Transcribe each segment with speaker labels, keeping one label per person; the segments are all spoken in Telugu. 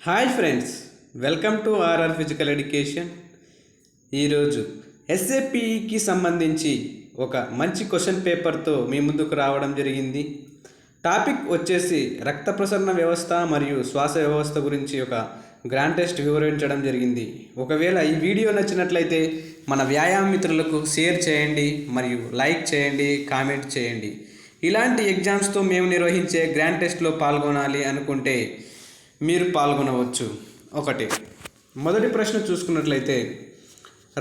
Speaker 1: Hi friends, welcome to R R physical education. ఈరోజు ఎస్ఏపిఈకి సంబంధించి ఒక మంచి క్వశ్చన్ పేపర్తో మీ ముందుకు రావడం జరిగింది. టాపిక్ వచ్చేసి రక్త ప్రసరణ వ్యవస్థ మరియు శ్వాస వ్యవస్థ గురించి ఒక గ్రాండ్ టెస్ట్ వివరించడం జరిగింది. ఒకవేళ ఈ వీడియో నచ్చినట్లయితే మన వ్యాయామ మిత్రులకు షేర్ చేయండి మరియు లైక్ చేయండి, కామెంట్ చేయండి. ఇలాంటి ఎగ్జామ్స్తో మేము నిర్వహించే గ్రాండ్ టెస్ట్లో పాల్గొనాలి అనుకుంటే మీరు పాల్గొనవచ్చు. మొదటి ప్రశ్న చూసుకున్నట్లయితే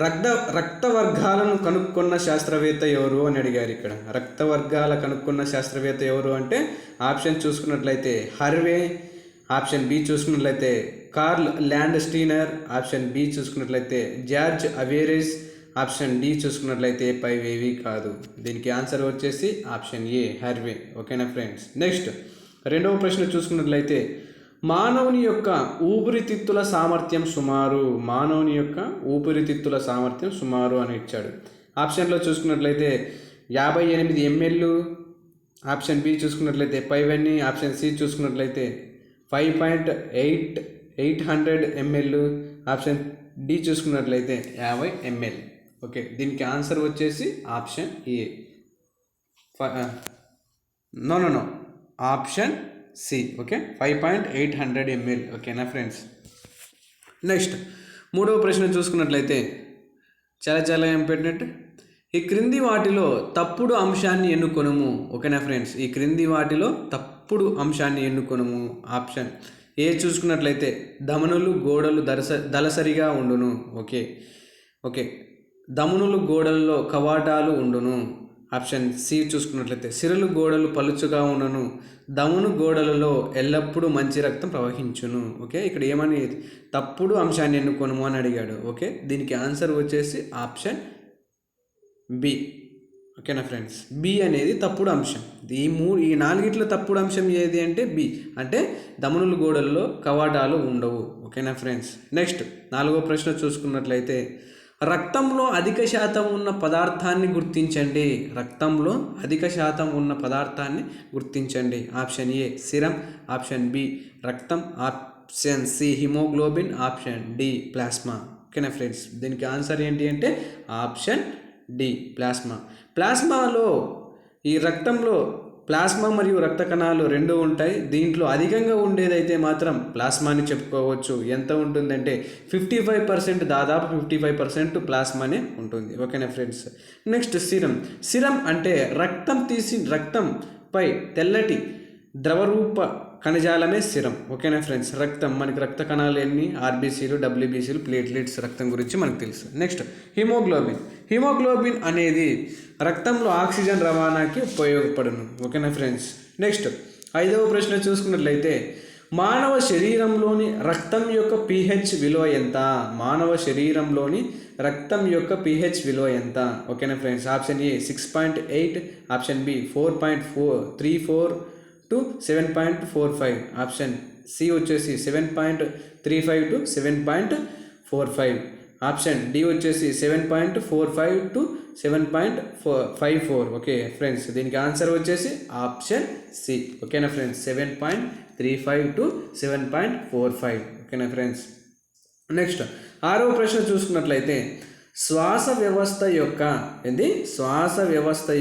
Speaker 1: రక్త వర్గాలను కనుక్కున్న శాస్త్రవేత్త ఎవరు అని అడిగారు. ఇక్కడ రక్త వర్గాల కనుక్కున్న శాస్త్రవేత్త ఎవరు అంటే ఆప్షన్ చూసుకున్నట్లయితే హర్వే, ఆప్షన్ బి చూసుకున్నట్లయితే Karl Landsteiner, option B చూసుకున్నట్లయితే జార్జ్ అవేరెస్, ఆప్షన్ డి చూసుకున్నట్లయితే పైవేవి కాదు. దీనికి ఆన్సర్ వచ్చేసి ఆప్షన్ ఏ హర్వే. ఓకేనా ఫ్రెండ్స్. నెక్స్ట్ రెండవ ప్రశ్న చూసుకున్నట్లయితే మానవుని యొక్క ఊపిరితిత్తుల సామర్థ్యం సుమారు అని ఇచ్చాడు. ఆప్షన్లో చూసుకున్నట్లయితే 58 ml, ఆప్షన్ బి చూసుకున్నట్లయితే 5 ఆప్షన్ సి చూసుకున్నట్లయితే 5.800 ml, ఆప్షన్ డి చూసుకున్నట్లయితే 50 ml. ఓకే, దీనికి ఆన్సర్ వచ్చేసి option A. No option C. Okay, 5.800 ml. ఓకేనా ఫ్రెండ్స్. నెక్స్ట్ మూడవ ప్రశ్న చూసుకున్నట్లయితే చాలా ఇంపార్టెంట్. ఈ క్రింది వాటిలో తప్పుడు అంశాన్ని ఎన్నుకొనుము. ఓకేనా ఫ్రెండ్స్, ఈ క్రింది వాటిలో తప్పుడు అంశాన్ని ఎన్నుకొనుము. ఆప్షన్ ఏ చూసుకున్నట్లయితే ధమనులు గోడలు దళసరిగా ఉండును. ఓకే, ధమనులు గోడల్లో కవాటాలు ఉండును. ఆప్షన్ సి చూసుకున్నట్లయితే సిరలు గోడలు పలుచుగా ఉండును. దమును గోడలలో ఎల్లప్పుడూ మంచి రక్తం ప్రవహించును. ఓకే, ఇక్కడ ఏమని తప్పుడు అంశాన్ని ఎన్నుకోను అని అడిగాడు. ఓకే, దీనికి ఆన్సర్ వచ్చేసి ఆప్షన్ బి. ఓకేనా ఫ్రెండ్స్, బి అనేది తప్పుడు అంశం. ఈ నాలుగిట్లో తప్పుడు అంశం ఏది అంటే బి, అంటే దమనుల గోడల్లో కవాటాలు ఉండవు. ఓకేనా ఫ్రెండ్స్. నెక్స్ట్ నాలుగో ప్రశ్న చూసుకున్నట్లయితే రక్తంలో అధిక శాతం ఉన్న పదార్థాన్ని గుర్తించండి. Option A serum, option B రక్తం, option C haemoglobin, option D plasma. ఓకేనా ఫ్రెండ్స్, దీనికి ఆన్సర్ ఏంటి అంటే ఆప్షన్ డి ప్లాస్మాలో ఈ రక్తంలో ప్లాస్మా మరియు రక్త కణాలు రెండు ఉంటాయి. దీంట్లో అధికంగా ఉండేదైతే మాత్రం ప్లాస్మా అని చెప్పుకోవచ్చు. ఎంత ఉంటుందంటే 55%, దాదాపు 55% ప్లాస్మానే ఉంటుంది. ఓకేనా ఫ్రెండ్స్. నెక్స్ట్ సిరం అంటే రక్తంపై తెల్లటి ద్రవరూప కణజాలమే సిరం. ఓకేనా ఫ్రెండ్స్. మనకి రక్త కణాలు ఎన్ని ఆర్బీసీలు, డబ్ల్యూబీసీలు, ప్లేట్లెట్స్ రక్తం గురించి మనకు తెలుసు. నెక్స్ట్ హిమోగ్లోబిన్ అనేది రక్తంలో ఆక్సిజన్ రవాణాకి ఉపయోగపడును. ఓకేనా ఫ్రెండ్స్. నెక్స్ట్ ఐదవ ప్రశ్న చూసుకున్నట్లయితే మానవ శరీరంలోని రక్తం యొక్క pH విలువ ఎంత? ఓకేనా friends. Option A 6.8, option B 4.34 to 7.45, option C వచ్చేసి 7.35 to 7.45, ఆప్షన్ డి వచ్చేసి 7.45 to 7.54. ఓకే ఫ్రెండ్స్, దీనికి ఆన్సర్ వచ్చేసి ఆప్షన్ సి. ఓకేనా ఫ్రెండ్స్, 7.35 to 7.45. ఓకేనా ఫ్రెండ్స్. నెక్స్ట్ ఆరవ ప్రశ్న చూసుకున్నట్లయితే శ్వాస వ్యవస్థ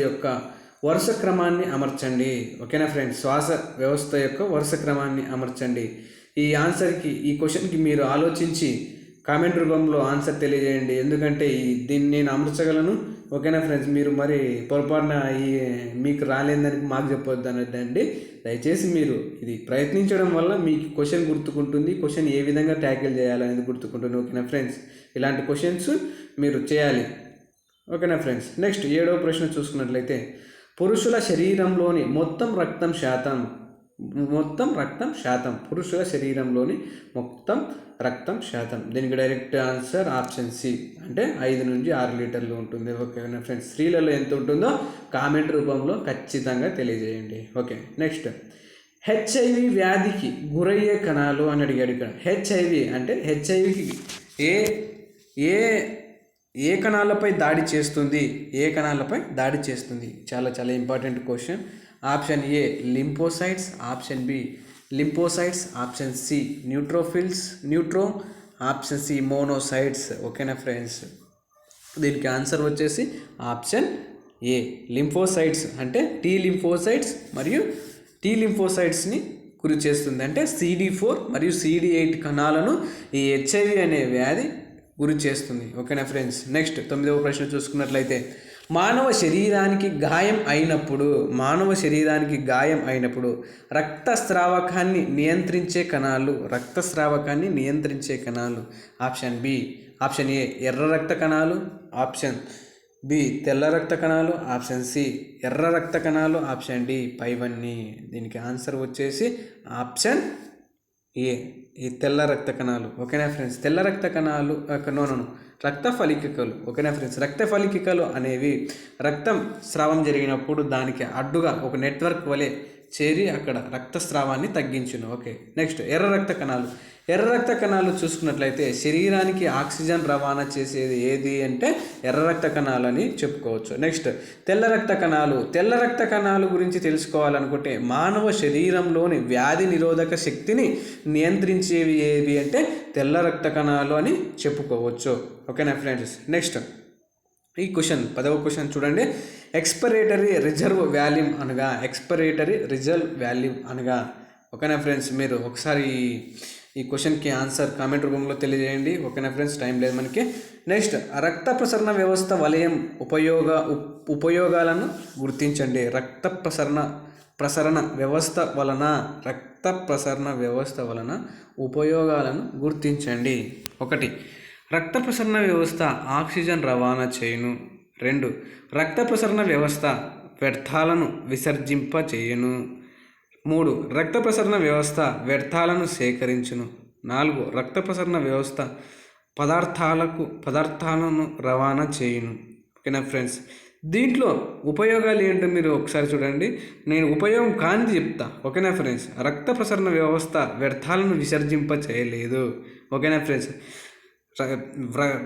Speaker 1: యొక్క వరుస క్రమాన్ని అమర్చండి. ఓకేనా ఫ్రెండ్స్, శ్వాస వ్యవస్థ యొక్క వరుస క్రమాన్ని అమర్చండి. ఈ క్వశ్చన్కి మీరు ఆలోచించి కామెంట్ రూపంలో ఆన్సర్ తెలియజేయండి. ఎందుకంటే దీన్ని నేను అమర్చగలను. ఓకేనా ఫ్రెండ్స్, మీరు మరి పొరపాటున మీకు రాలేదని మాకు చెప్పొద్దు అన్నదండి. దయచేసి మీరు ఇది ప్రయత్నించడం వల్ల మీకు క్వశ్చన్ గుర్తుకుంటుంది, క్వశ్చన్ ఏ విధంగా ట్యాకిల్ చేయాలనేది గుర్తుకుంటుంది. ఓకేనా ఫ్రెండ్స్, ఇలాంటి క్వశ్చన్స్ మీరు చేయాలి. ఓకేనా ఫ్రెండ్స్. నెక్స్ట్ ఏడవ ప్రశ్న చూసుకున్నట్లయితే పురుషుల శరీరంలోని మొత్తం రక్తం శాతం, దీనికి డైరెక్ట్ ఆన్సర్ ఆప్షన్ సి, అంటే 5 నుంచి 6 లీటర్లు ఉంటుంది. ఓకేనా ఫ్రెండ్స్. స్త్రీలలో ఎంత ఉంటుందో కామెంట్ రూపంలో ఖచ్చితంగా తెలియజేయండి. ఓకే. నెక్స్ట్ హెచ్ఐవి వ్యాధికి గురయ్యే కణాలు అని అడిగాడు. ఇక్కడ హెచ్ఐవి అంటే హెచ్ఐవికి ఏ కణాలపై దాడి చేస్తుంది? చాలా important question. Option A lymphocytes, option B lymphocytes, option C neutrophils option C monocytes. ఓకేనా ఫ్రెండ్స్, దీనికి ఆన్సర్ వచ్చేసి ఆప్షన్ ఏ లింఫోసైట్స్. అంటే టీ లింఫోసైట్స్ మరియు టీ లింఫోసైట్స్ని గురి చేస్తుంది. అంటే CD4 మరియు CD8 కణాలను ఈ HIV అనే వ్యాధి గురి చేస్తుంది. ఓకేనా ఫ్రెండ్స్. నెక్స్ట్ 9వ ప్రశ్న చూసుకున్నట్లయితే మానవ శరీరానికి గాయం అయినప్పుడు రక్తస్రావకాన్ని నియంత్రించే కణాలు ఆప్షన్ ఏ ఎర్ర రక్త కణాలు, ఆప్షన్ బి తెల్ల రక్త కణాలు, ఆప్షన్ సి ఎర్ర రక్త కణాలు, ఆప్షన్ డి పైవన్నీ. దీనికి ఆన్సర్ వచ్చేసి ఆప్షన్ ఏ ఈ తెల్ల రక్త కణాలు. ఓకేనా ఫ్రెండ్స్, తెల్ల రక్త కణాలు రక్త ఫలికలు. ఓకేనా ఫ్రెండ్స్, రక్త ఫలికలు అనేవి రక్తం స్రావం జరిగినప్పుడు దానికి అడ్డుగా ఒక నెట్వర్క్ వలె చేరి అక్కడ రక్తస్రావాన్ని తగ్గించును. ఓకే, నెక్స్ట్ ఎర్ర రక్త కణాలు చూసుకున్నట్లయితే శరీరానికి ఆక్సిజన్ రవాణా చేసేది ఏది అంటే ఎర్ర రక్త కణాలు అని చెప్పుకోవచ్చు. నెక్స్ట్ తెల్ల రక్త కణాలు గురించి తెలుసుకోవాలనుకుంటే మానవ శరీరంలోని వ్యాధి నిరోధక శక్తిని నియంత్రించేవి ఏవి అంటే తెల్ల రక్త కణాలు అని చెప్పుకోవచ్చు. ఓకేనా ఫ్రెండ్స్. నెక్స్ట్ ఈ 10వ క్వశ్చన్ చూడండి. ఎక్స్పిరేటరీ రిజర్వ్ వాల్యూమ్ అనగా ఓకేనా ఫ్రెండ్స్, మీరు ఒకసారి ఈ క్వశ్చన్కి ఆన్సర్ కామెంట్ రూపంలో తెలియజేయండి. ఓకేనా ఫ్రెండ్స్, టైం లేదు మనకి. నెక్స్ట్ రక్త ప్రసరణ వ్యవస్థ వలయం ఉపయోగాలను గుర్తించండి. రక్త ప్రసరణ వ్యవస్థ వలన ఉపయోగాలను గుర్తించండి. 1 రక్త ప్రసరణ వ్యవస్థ ఆక్సిజన్ రవాణా చేయును. 2 రక్త ప్రసరణ వ్యవస్థ వ్యర్థాలను విసర్జింపచేయును. 3 రక్త ప్రసరణ వ్యవస్థ వ్యర్థాలను సేకరించును. 4 రక్త ప్రసరణ వ్యవస్థ పదార్థాలను రవాణా చేయును. ఓకేనా ఫ్రెండ్స్, దీంట్లో ఉపయోగాలు ఏంటో మీరు ఒకసారి చూడండి. నేను ఉపయోగం కానిది చెప్తా. ఓకేనా ఫ్రెండ్స్, రక్త ప్రసరణ వ్యవస్థ వ్యర్థాలను విసర్జింపచేయలేదు. ఓకేనా ఫ్రెండ్స్,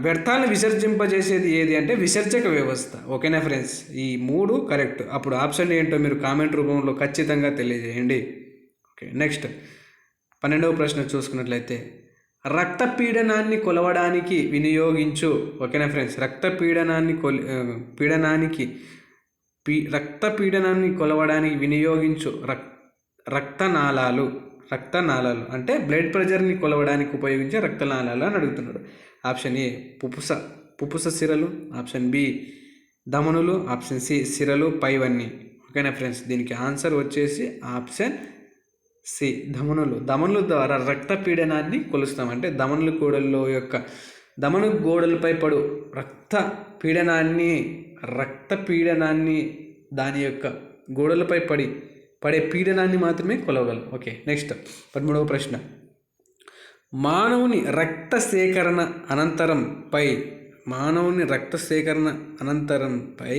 Speaker 1: వ్యర్థాలను విసర్జింపజేసేది ఏది అంటే విసర్జక వ్యవస్థ. ఓకేనా ఫ్రెండ్స్, ఈ 3 కరెక్ట్. అప్పుడు ఆప్షన్ ఏంటో మీరు కామెంట్ రూపంలో ఖచ్చితంగా తెలియజేయండి. ఓకే, నెక్స్ట్ 12వ ప్రశ్న చూసుకున్నట్లయితే రక్తపీడనాన్ని కొలవడానికి వినియోగించు. ఓకేనా ఫ్రెండ్స్, రక్తపీడనాన్ని కొలవడానికి వినియోగించు రక్తనాళాలు అంటే బ్లడ్ ప్రెషర్ని కొలవడానికి ఉపయోగించే రక్తనాళాలు అని అడుగుతున్నాడు. ఆప్షన్ ఏ పుపుస సిరలు, ఆప్షన్ బి ధమనులు, ఆప్షన్ సి సిరలు పైవన్నీ. ఓకేనా ఫ్రెండ్స్, దీనికి ఆన్సర్ వచ్చేసి ఆప్షన్ సి ధమనుల ద్వారా రక్తపీడనాన్ని కొలుస్తాం. అంటే ధమనుల గోడలపై పడు రక్తపీడనాన్ని దాని యొక్క గోడలపై పడే పీడనాన్ని మాత్రమే కొలవగలం. ఓకే, నెక్స్ట్ 13వ ప్రశ్న మానవుని రక్త సేకరణ అనంతరంపై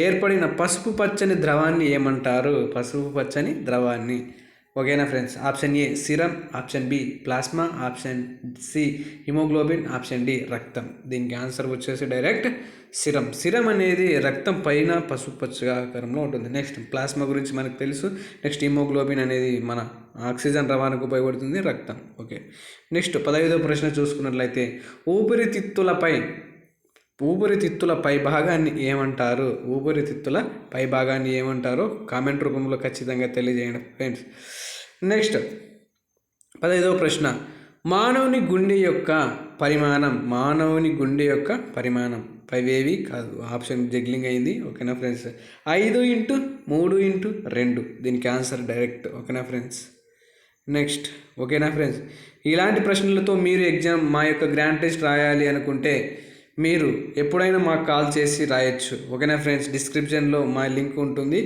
Speaker 1: ఏర్పడిన పసుపు పచ్చని ద్రవాన్ని ఏమంటారు? ఓకేనా friends, option A serum, option B plasma, option C haemoglobin, option D రక్తం. దీనికి ఆన్సర్ వచ్చేసి డైరెక్ట్ సిరం అనేది రక్తం పైన పసుపు పచ్చగాకారంలో ఉంటుంది. నెక్స్ట్ ప్లాస్మా గురించి మనకు తెలుసు. నెక్స్ట్ హిమోగ్లోబిన్ అనేది మన ఆక్సిజన్ రవాణాకు ఉపయోగపడుతుంది, రక్తం. ఓకే, నెక్స్ట్ 15వ ప్రశ్న చూసుకున్నట్లయితే ఊపిరితిత్తుల పై భాగాన్ని ఏమంటారో కామెంట్ రూపంలో ఖచ్చితంగా తెలియజేయండి ఫ్రెండ్స్. నెక్స్ట్ 15వ ప్రశ్న మానవుని గుండె యొక్క పరిమాణం పైవేవి కాదు. ఆప్షన్ జగ్లింగ్ అయింది. ఓకేనా ఫ్రెండ్స్, 5x3x2. దీనికి ఆన్సర్ డైరెక్ట్. ఓకేనా ఫ్రెండ్స్. నెక్స్ట్ ఓకేనా ఫ్రెండ్స్, ఇలాంటి ప్రశ్నలతో మీరు మా యొక్క గ్రాండ్ టెస్ట్ రాయాలి అనుకుంటే మీరు ఎప్పుడైనా మాకు కాల్ చేసి రాయొచ్చు. ఓకేనా ఫ్రెండ్స్, డిస్క్రిప్షన్లో మా లింక్ ఉంటుంది.